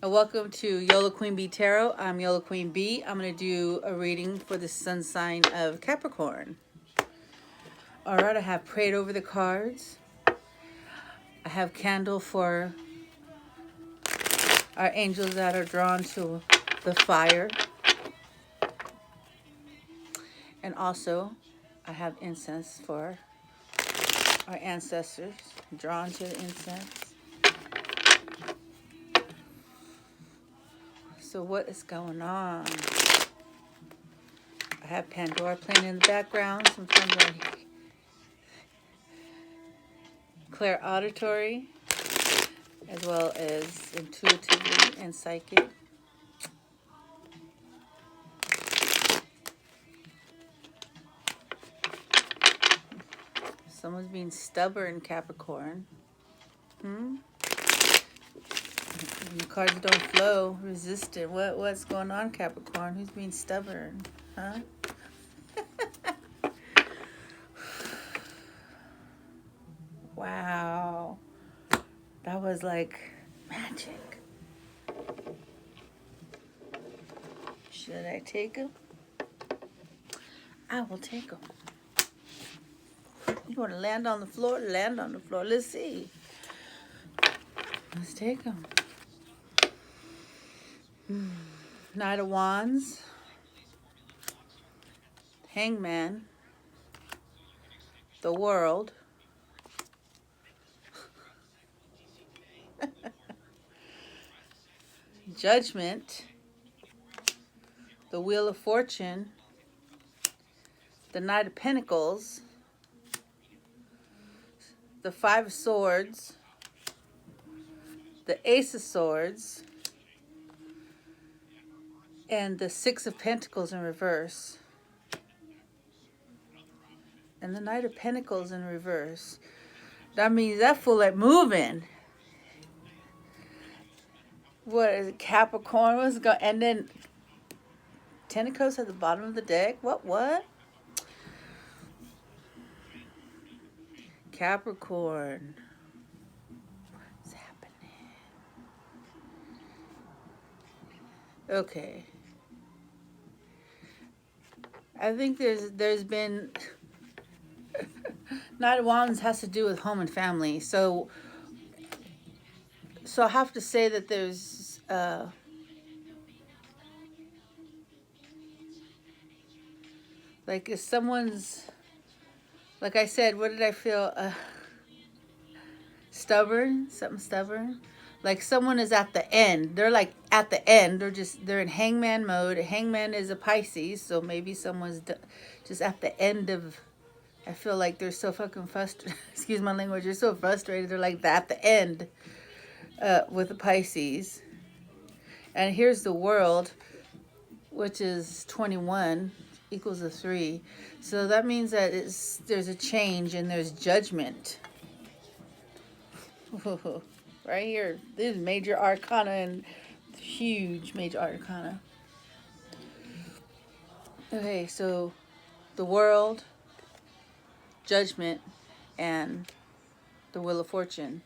Welcome to YOLO Queen Bee Tarot. I'm YOLO Queen Bee. I'm going to do a reading for the sun sign of Capricorn. Alright, I have prayed over the cards. I have candle for our angels that are drawn to the fire. And also, I have incense for our ancestors drawn to the incense. So what is going on? I have Pandora playing in the background. Sometimes I clear auditory as well as intuitively and psychic. Someone's being stubborn, Capricorn. The cards don't flow. Resistant. What's going on, Capricorn? Who's being stubborn? Huh? Wow. That was like magic. Should I take them? I will take them. You want to land on the floor? Land on the floor. Let's see. Let's take them. Knight of Wands. Hangman. The World. Judgment. The Wheel of Fortune. The Knight of Pentacles. The Five of Swords. The Ace of Swords. And the Six of Pentacles in reverse. And the Knight of Pentacles in reverse. That means that fool like moving. What is it? Capricorn was going, and then Ten of Cups at the bottom of the deck. What? Capricorn. What's happening? Okay. I think there's been Knight of Wands has to do with home and family. So I have to say that there's like if someone's, like I said, what did I feel? Stubborn, something stubborn. Like someone is at the end. They're like at the end. They're in hangman mode. Hangman is a Pisces, so maybe someone's just at the end of. I feel like they're so fucking frustrated. Excuse my language. They're so frustrated. They're like at the end with the Pisces. And here's the World, which is 21 equals a 3. So that means that there's a change and there's judgment. Right here, this is major arcana and huge major arcana. Okay, so the World, Judgment, and the Wheel of Fortune.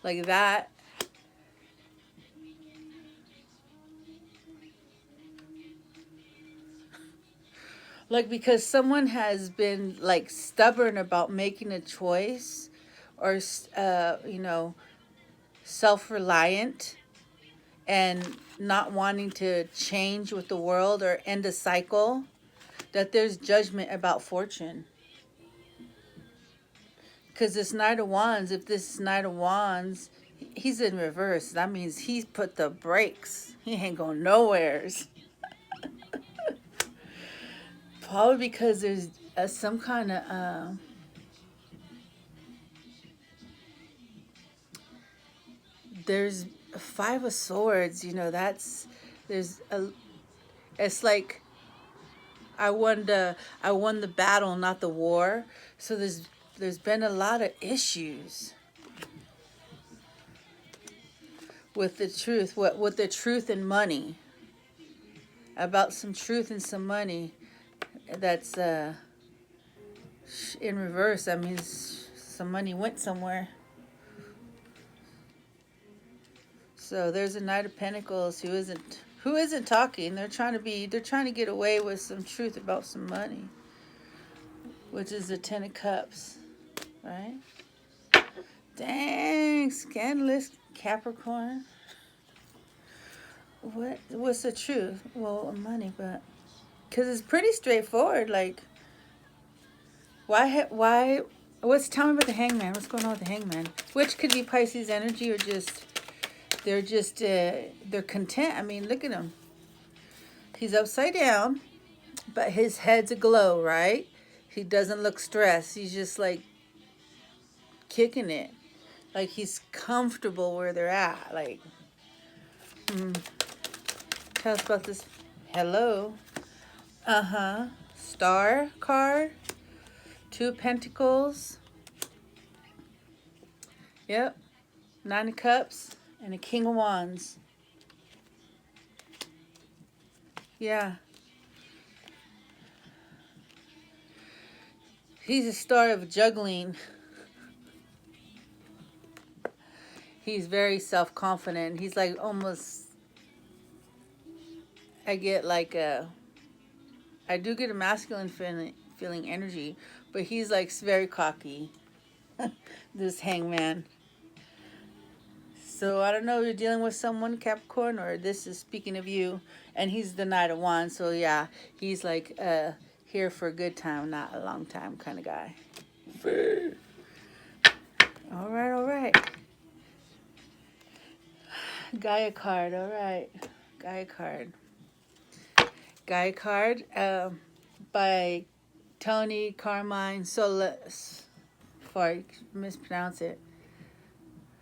Like that. Like because someone has been like stubborn about making a choice, or self-reliant and not wanting to change with the world or end a cycle, that there's judgment about fortune. Because this Knight of Wands, if this Knight of Wands, he's in reverse. That means he's put the brakes. He ain't going nowheres. Probably because there's some kind of there's Five of Swords. It's like I won the battle, not the war. So there's been a lot of issues with the truth. With the truth and money. About some truth and some money that's in reverse. That means some money went somewhere. So there's a Knight of Pentacles who isn't talking. They're trying to get away with some truth about some money, which is the Ten of Cups, right? Dang, scandalous Capricorn. What's the truth? Well, money, but because it's pretty straightforward. Like, why? Tell me about the Hangman. What's going on with the Hangman? Which could be Pisces energy, or they're content. I mean, look at him. He's upside down, but his head's aglow, right? He doesn't look stressed. He's just like kicking it. Like he's comfortable where they're at. Like, tell us about this. Hello. Star card. Two of Pentacles. Yep. Nine of Cups. And a King of Wands. Yeah. He's a star of juggling. He's very self-confident. He's like almost, I do get a masculine feeling energy, but he's like very cocky. This Hangman. So I don't know if you're dealing with someone, Capricorn, or this is speaking of you. And he's the Knight of Wands. So yeah, he's like here for a good time, not a long time kind of guy. All right. Gaia card, all right. Gaia card by Toni, Carmine, Solis, before I mispronounce it.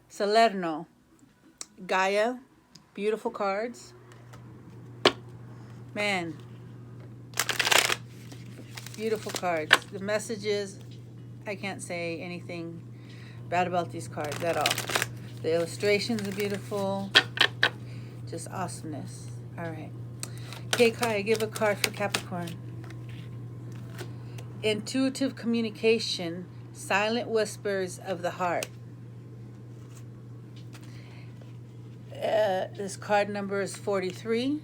Salerno. Gaia, beautiful cards. Man, beautiful cards. The messages, I can't say anything bad about these cards at all. The illustrations are beautiful. Just awesomeness. All right. Okay, Kai, give a card for Capricorn. Intuitive communication, silent whispers of the heart. This card number is 43,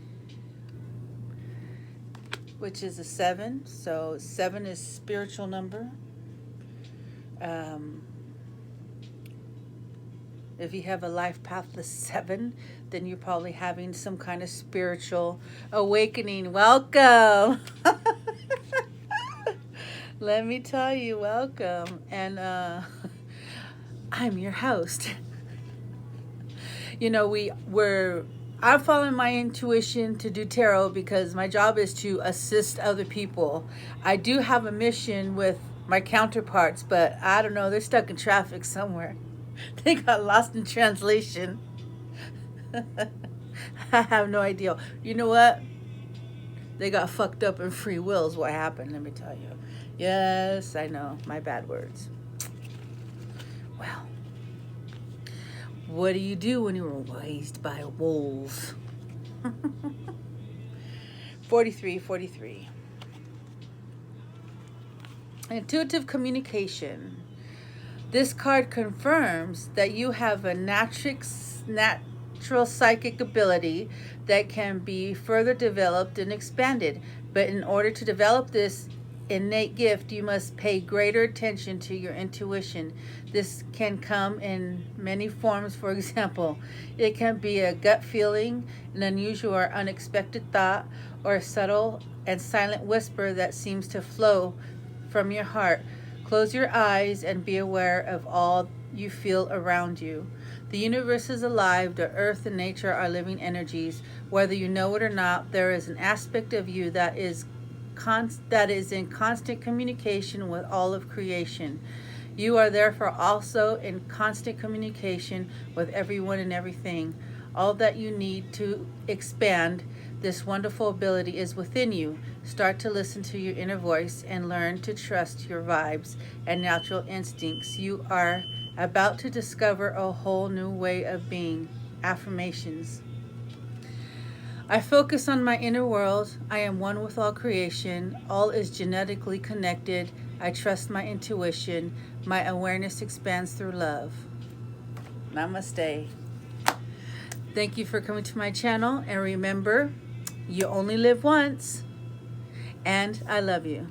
which is a 7. So 7 is spiritual number. If you have a life path of 7, then you're probably having some kind of spiritual awakening. Welcome. Let me tell you, welcome. And I'm your host. You know, I'm following my intuition to do tarot because my job is to assist other people. I do have a mission with my counterparts, but I don't know, they're stuck in traffic somewhere. They got lost in translation. I have no idea. You know what? They got fucked up in free will is what happened, let me tell you. Yes, I know. My bad words. Well, what do you do when you were raised by wolves? 43. Intuitive communication. This card confirms that you have a natural psychic ability that can be further developed and expanded. But in order to develop this innate gift, you must pay greater attention to your intuition. This can come in many forms. For example, it can be a gut feeling, an unusual or unexpected thought, or a subtle and silent whisper that seems to flow from your heart. Close your eyes and be aware of all you feel around you. The universe is alive. The earth and nature are living energies. Whether you know it or not, there is an aspect of you that is in constant communication with all of creation. You are therefore also in constant communication with everyone and everything. All that you need to expand this wonderful ability is within you. Start to listen to your inner voice and learn to trust your vibes and natural instincts. You are about to discover a whole new way of being. Affirmations. I focus on my inner world. I am one with all creation. All is genetically connected. I trust my intuition. My awareness expands through love. Namaste. Thank you for coming to my channel. And remember, you only live once. And I love you.